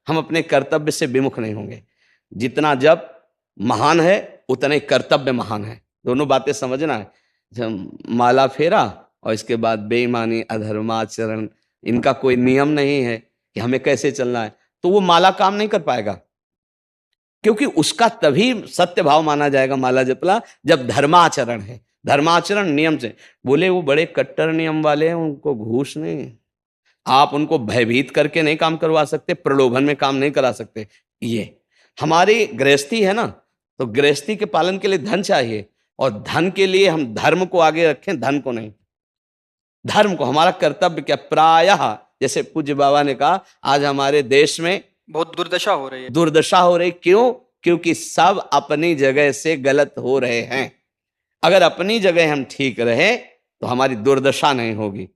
हम अपने कर्तव्य से विमुख नहीं होंगे। जितना जप महान है उतने कर्तव्य महान है। दोनों बातें समझना है। जब माला फेरा और इसके बाद बेईमानी, अधर्माचरण, इनका कोई नियम नहीं है कि हमें कैसे चलना है, तो वो माला काम नहीं कर पाएगा, क्योंकि उसका तभी सत्य भाव माना जाएगा माला जपला जब धर्माचरण है। धर्माचरण नियम से। बोले वो बड़े कट्टर नियम वाले हैं, उनको घूस नहीं, आप उनको भयभीत करके नहीं काम करवा सकते, प्रलोभन में काम नहीं करा सकते। ये हमारी गृहस्थी है ना, तो गृहस्थी के पालन के लिए धन चाहिए, और धन के लिए हम धर्म को आगे रखें, धन को नहीं। धर्म को, हमारा कर्तव्य क्या, प्रायः जैसे पूज्य बाबा ने कहा, आज हमारे देश में बहुत दुर्दशा हो रही है। दुर्दशा हो रही, क्यों? क्योंकि सब अपनी जगह से गलत हो रहे हैं। अगर अपनी जगह हम ठीक रहे तो हमारी दुर्दशा नहीं होगी,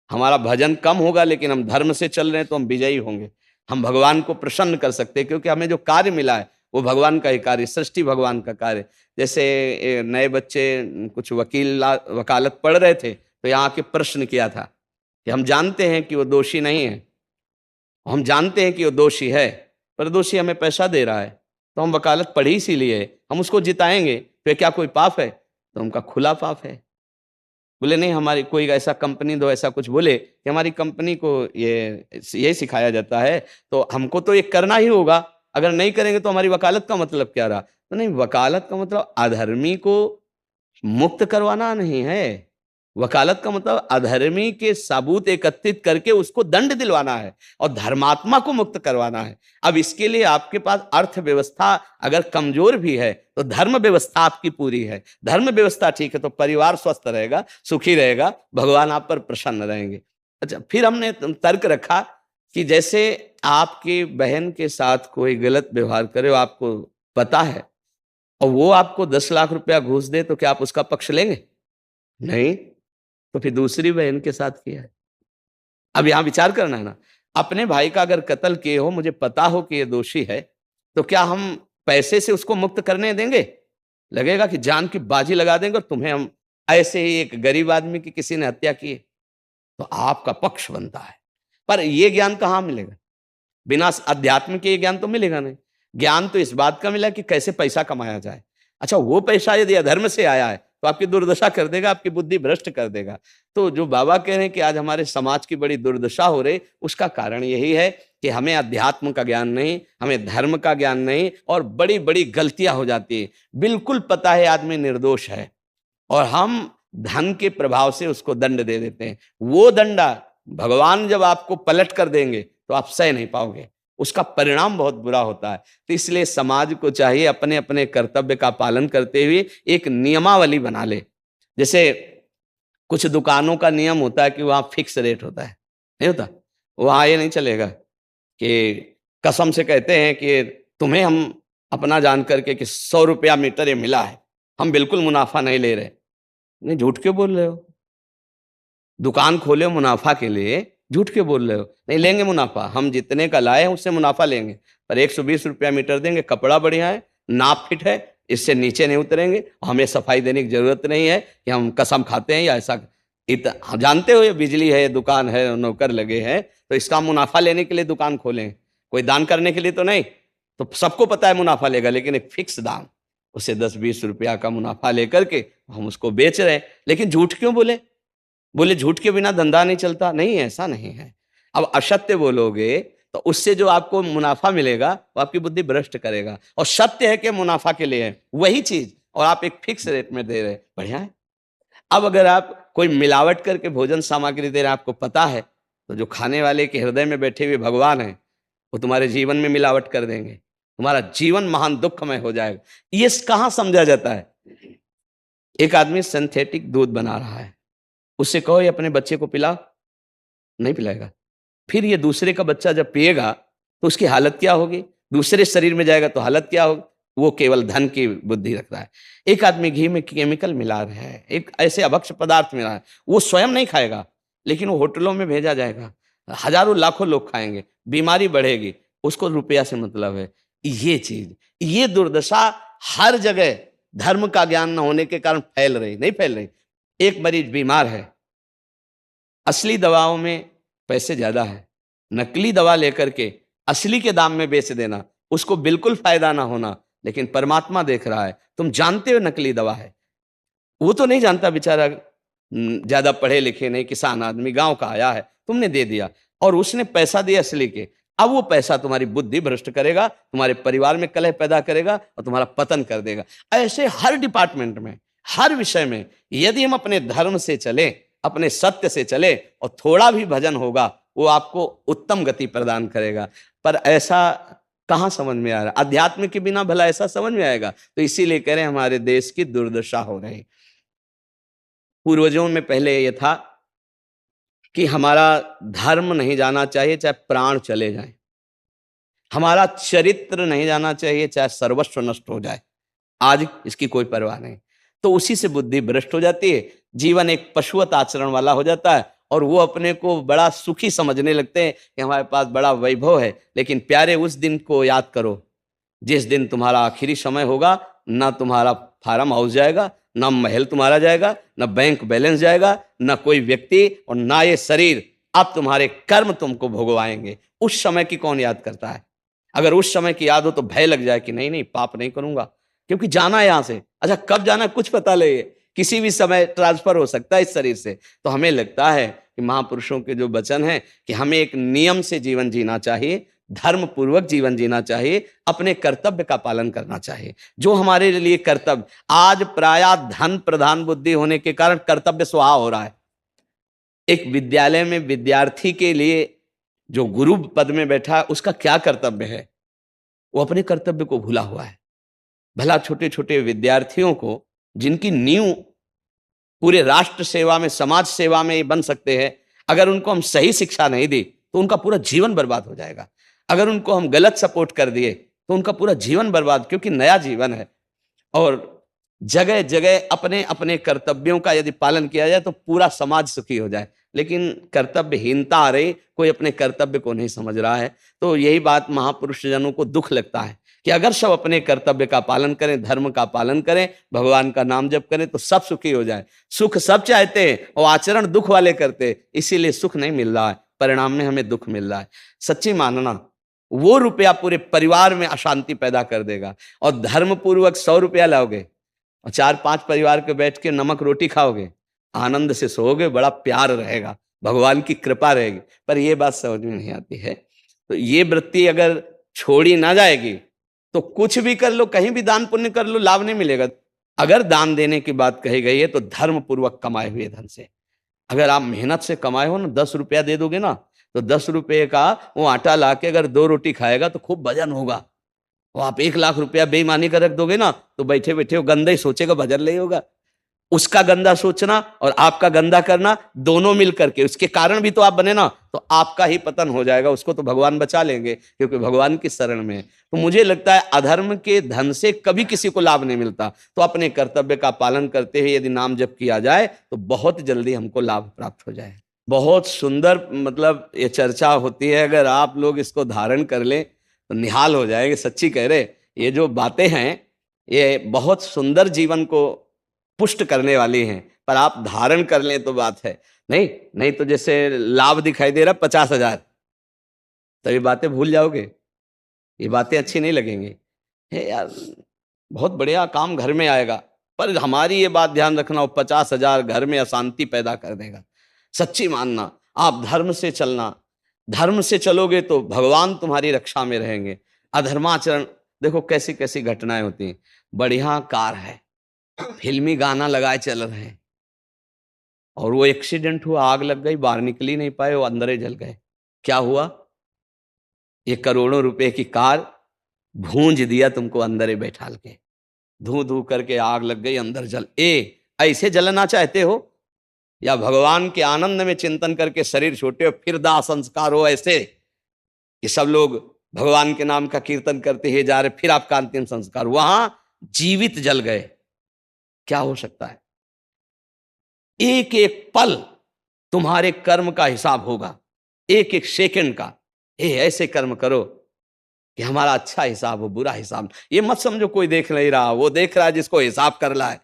हमारा भजन कम होगा, लेकिन हम धर्म से चल रहे हैं तो हम विजयी होंगे। हम भगवान को प्रसन्न कर सकते हैं, क्योंकि हमें जो कार्य मिला है वो भगवान का ही कार्य, सृष्टि भगवान का कार्य। जैसे नए बच्चे कुछ वकालत पढ़ रहे थे, तो यहाँ के प्रश्न किया था कि हम जानते हैं कि वो दोषी नहीं है, हम जानते हैं कि वो दोषी है, पर दोषी हमें पैसा दे रहा है, तो हम वकालत पढ़ी इसीलिए, हम उसको जिताएंगे, तो क्या कोई पाप है? तो उनका खुला पाप है। बोले नहीं, हमारी कोई ऐसा कंपनी दो, ऐसा कुछ बोले कि हमारी कंपनी को ये सिखाया जाता है, तो हमको तो ये करना ही होगा, अगर नहीं करेंगे तो हमारी वकालत का मतलब क्या रहा? तो नहीं, वकालत का मतलब अधर्मी को मुक्त करवाना नहीं है, वकालत का मतलब अधर्मी के सबूत एकत्रित करके उसको दंड दिलवाना है और धर्मात्मा को मुक्त करवाना है। अब इसके लिए आपके पास अर्थव्यवस्था अगर कमजोर भी है तो धर्म व्यवस्था आपकी पूरी है। धर्म व्यवस्था ठीक है तो परिवार स्वस्थ रहेगा, सुखी रहेगा, भगवान आप पर प्रसन्न रहेंगे। अच्छा, फिर हमने तर्क रखा कि जैसे आपकी बहन के साथ कोई गलत व्यवहार करे, आपको पता है, और वो आपको 10 लाख रुपया घूस दे, तो क्या आप उसका पक्ष लेंगे? नहीं। तो फिर दूसरी बहन के साथ किया है। अब यहां विचार करना है ना, अपने भाई का अगर कत्ल किए हो, मुझे पता हो कि ये दोषी है, तो क्या हम पैसे से उसको मुक्त करने देंगे? लगेगा कि जान की बाजी लगा देंगे, और तुम्हें हम ऐसे ही एक गरीब आदमी की किसी ने हत्या की है, तो आपका पक्ष बनता है। पर यह ज्ञान कहां मिलेगा? बिना अध्यात्म के ये ज्ञान तो मिलेगा नहीं। ज्ञान तो इस बात का मिला कि कैसे पैसा कमाया जाए। अच्छा, वो पैसा यदि अधर्म से आया है तो आपकी दुर्दशा कर देगा, आपकी बुद्धि भ्रष्ट कर देगा। तो जो बाबा कह रहे हैं कि आज हमारे समाज की बड़ी दुर्दशा हो रही, उसका कारण यही है कि हमें अध्यात्म का ज्ञान नहीं, हमें धर्म का ज्ञान नहीं, और बड़ी बड़ी गलतियां हो जाती है। बिल्कुल पता है आदमी निर्दोष है, और हम धन के प्रभाव से उसको दंड दे देते हैं। वो दंडा भगवान जब आपको पलट कर देंगे तो आप सह नहीं पाओगे, उसका परिणाम बहुत बुरा होता है। तो इसलिए समाज को चाहिए अपने अपने कर्तव्य का पालन करते हुए एक नियमावली बना ले। जैसे कुछ दुकानों का नियम होता है कि वहां फिक्स रेट होता है, नहीं होता? वहां ये नहीं चलेगा कि कसम से कहते हैं कि तुम्हें हम अपना जान करके कि 100 रुपया मीटर ये मिला है, हम बिल्कुल मुनाफा नहीं ले रहे। नहीं, झूठ क्यों बोल रहे हो? दुकान खोले हो मुनाफा के लिए, झूठ क्यों बोल रहे हो? नहीं लेंगे मुनाफा, हम जितने का लाए हैं उससे मुनाफा लेंगे, पर 120 रुपया मीटर देंगे, कपड़ा बढ़िया है, नाप फिट है, इससे नीचे नहीं उतरेंगे, हमें सफाई देने की जरूरत नहीं है कि हम कसम खाते हैं या ऐसा। हम जानते हो ये बिजली है, दुकान है, नौकर लगे हैं, तो इसका मुनाफा लेने के लिए दुकान खोलें, कोई दान करने के लिए तो नहीं। तो सबको पता है मुनाफा लेगा, लेकिन एक फिक्स दाम, उससे 10-20 रुपया का मुनाफा लेकर के हम उसको बेच रहे हैं। लेकिन झूठ क्यों बोले? बोले झूठ के बिना धंधा नहीं चलता। नहीं, ऐसा नहीं है। अब असत्य बोलोगे तो उससे जो आपको मुनाफा मिलेगा वो आपकी बुद्धि भ्रष्ट करेगा, और सत्य है कि मुनाफा के लिए है वही चीज, और आप एक फिक्स रेट में दे रहे हैं, बढ़िया है। अब अगर आप कोई मिलावट करके भोजन सामग्री दे रहे हैं, आपको पता है, तो जो खाने वाले के हृदय में बैठे हुए भगवान है वो तुम्हारे जीवन में मिलावट कर देंगे, तुम्हारा जीवन महान दुखमय हो जाएगा। ये कहां समझा जाता है? एक आदमी सिंथेटिक दूध बना रहा है, उससे कहो ये अपने बच्चे को पिला, नहीं पिलाएगा। फिर ये दूसरे का बच्चा जब पिएगा तो उसकी हालत क्या होगी? दूसरे शरीर में जाएगा तो हालत क्या होगी? वो केवल धन की बुद्धि रख रहा है। एक आदमी घी में केमिकल मिला रहा है, एक ऐसे अभक्ष पदार्थ मिला है, वो स्वयं नहीं खाएगा, लेकिन वो होटलों में भेजा जाएगा, हजारों लाखों लोग खाएंगे, बीमारी बढ़ेगी, उसको रुपया से मतलब है। ये चीज, ये दुर्दशा हर जगह धर्म का ज्ञान न होने के कारण फैल रही, नहीं फैल रही। एक मरीज बीमार है, असली दवाओं में पैसे ज्यादा है, नकली दवा लेकर के असली के दाम में बेच देना, उसको बिल्कुल फायदा ना होना, लेकिन परमात्मा देख रहा है, तुम जानते हो नकली दवा है। वो तो नहीं जानता बेचारा, ज्यादा पढ़े लिखे नहीं, किसान आदमी गांव का आया है, तुमने दे दिया और उसने पैसा दिया असली के। अब वो पैसा तुम्हारी बुद्धि भ्रष्ट करेगा, तुम्हारे परिवार में कलह पैदा करेगा और तुम्हारा पतन कर देगा। ऐसे हर डिपार्टमेंट में, हर विषय में यदि हम अपने धर्म से चले, अपने सत्य से चले और थोड़ा भी भजन होगा, वो आपको उत्तम गति प्रदान करेगा। पर ऐसा कहाँ समझ में आ रहा? अध्यात्म के बिना भला ऐसा समझ में आएगा? तो इसीलिए कह रहे हैं हमारे देश की दुर्दशा हो रही। पूर्वजों में पहले ये था कि हमारा धर्म नहीं जाना चाहिए चाहे प्राण चले जाएं, हमारा चरित्र नहीं जाना चाहिए चाहे सर्वस्व नष्ट हो जाए। आज इसकी कोई परवाह नहीं, तो उसी से बुद्धि भ्रष्ट हो जाती है, जीवन एक पशुवत आचरण वाला हो जाता है और वो अपने को बड़ा सुखी समझने लगते हैं कि हमारे पास बड़ा वैभव है। लेकिन प्यारे, उस दिन को याद करो जिस दिन तुम्हारा आखिरी समय होगा, ना तुम्हारा फार्म हाउस जाएगा, ना महल तुम्हारा जाएगा, ना बैंक बैलेंस जाएगा, ना कोई व्यक्ति और ना ये शरीर। अब तुम्हारे कर्म तुमको भोगवाएंगे। उस समय की कौन याद करता है? अगर उस समय की याद हो तो भय लग जाए कि नहीं नहीं, पाप नहीं करूंगा, क्योंकि जाना है यहां से। अच्छा, कब जाना है कुछ पता नहीं है, किसी भी समय ट्रांसफर हो सकता है इस शरीर से। तो हमें लगता है कि महापुरुषों के जो वचन हैं कि हमें एक नियम से जीवन जीना चाहिए, धर्म पूर्वक जीवन जीना चाहिए, अपने कर्तव्य का पालन करना चाहिए। जो हमारे लिए कर्तव्य, आज प्रायः धन प्रधान बुद्धि होने के कारण कर्तव्य स्वाहा हो रहा है। एक विद्यालय में विद्यार्थी के लिए जो गुरु पद में बैठा है, उसका क्या कर्तव्य है? वो अपने कर्तव्य को भूला हुआ है। भला छोटे छोटे विद्यार्थियों को, जिनकी नींव पूरे राष्ट्र सेवा में, समाज सेवा में बन सकते हैं, अगर उनको हम सही शिक्षा नहीं दी तो उनका पूरा जीवन बर्बाद हो जाएगा। अगर उनको हम गलत सपोर्ट कर दिए तो उनका पूरा जीवन बर्बाद, क्योंकि नया जीवन है। और जगह जगह अपने अपने कर्तव्यों का यदि पालन किया जाए तो पूरा समाज सुखी हो जाए। लेकिन कर्तव्यहीनता आ रही, कोई अपने कर्तव्य को नहीं समझ रहा है। तो यही बात महापुरुष जनों को दुख लगता है कि अगर सब अपने कर्तव्य का पालन करें, धर्म का पालन करें, भगवान का नाम जप करें, तो सब सुखी हो जाए। सुख सब चाहते हैं और आचरण दुख वाले करते हैं, इसीलिए सुख नहीं मिल रहा है, परिणाम में हमें दुख मिल रहा है। सच्ची मानना, वो रुपया पूरे परिवार में अशांति पैदा कर देगा। और धर्म पूर्वक 100 रुपया लाओगे और 4-5 परिवार के बैठ के नमक रोटी खाओगे, आनंद से सोओगे, बड़ा प्यार रहेगा, भगवान की कृपा रहेगी। पर ये बात समझ में नहीं आती है। तो ये वृत्ति अगर छोड़ी ना जाएगी तो कुछ भी कर लो, कहीं भी दान पुण्य कर लो, लाभ नहीं मिलेगा। अगर दान देने की बात कही गई है तो धर्म पूर्वक कमाए हुए धन से। अगर आप मेहनत से कमाए हो ना, 10 रुपया दे दोगे ना, तो 10 रुपये का वो आटा ला के अगर 2 रोटी खाएगा तो खूब भजन होगा। और आप 1 लाख रुपया बेईमानी कर रख दोगे ना, तो बैठे बैठे वो गंदा ही सोचेगा, भजन नहीं होगा। उसका गंदा सोचना और आपका गंदा करना, दोनों मिल करके, उसके कारण भी तो आप बने ना, तो आपका ही पतन हो जाएगा। उसको तो भगवान बचा लेंगे, क्योंकि भगवान की शरण में है। तो मुझे लगता है अधर्म के धन से कभी किसी को लाभ नहीं मिलता। तो अपने कर्तव्य का पालन करते हुए यदि नाम जप किया जाए तो बहुत जल्दी हमको लाभ प्राप्त हो जाए। बहुत सुंदर, मतलब ये चर्चा होती है, अगर आप लोग इसको धारण कर लें तो निहाल हो जाएंगे। सच्ची कह रहे, ये जो बातें हैं ये बहुत सुंदर जीवन को पुष्ट करने वाली हैं, पर आप धारण कर लें तो बात है। नहीं तो जैसे लाभ दिखाई दे रहा 50,000, तो ये बातें भूल जाओगे, ये बातें अच्छी नहीं लगेंगी। हे यार, बहुत बढ़िया काम घर में आएगा, पर हमारी ये बात ध्यान रखना, वो 50,000 घर में अशांति पैदा कर देगा। सच्ची मानना, आप धर्म से चलना, धर्म से चलोगे तो भगवान तुम्हारी रक्षा में रहेंगे। अधर्माचरण, देखो कैसी कैसी घटनाएं होती हैं। बढ़िया कार है, फिल्मी गाना लगाए चल रहे हैं, और वो एक्सीडेंट हुआ, आग लग गई, बाहर निकल ही नहीं पाए, वो अंदर ही जल गए। क्या हुआ? ये करोड़ों रुपए की कार भूंज दिया तुमको अंदर ही बैठाल के, धू धू करके आग लग गई, अंदर जल। ऐसे जलना चाहते हो, या भगवान के आनंद में चिंतन करके शरीर छोटे हो, फिर दाह संस्कार हो ऐसे कि सब लोग भगवान के नाम का कीर्तन करते ही जा रहे, फिर आपका अंतिम संस्कार, वहां जीवित जल गए। क्या हो सकता है? एक एक पल तुम्हारे कर्म का हिसाब होगा, एक एक सेकंड का। ऐसे कर्म करो कि हमारा अच्छा हिसाब हो, बुरा हिसाब। ये मत समझो कोई देख नहीं रहा, वो देख रहा है जिसको हिसाब कर रहा है।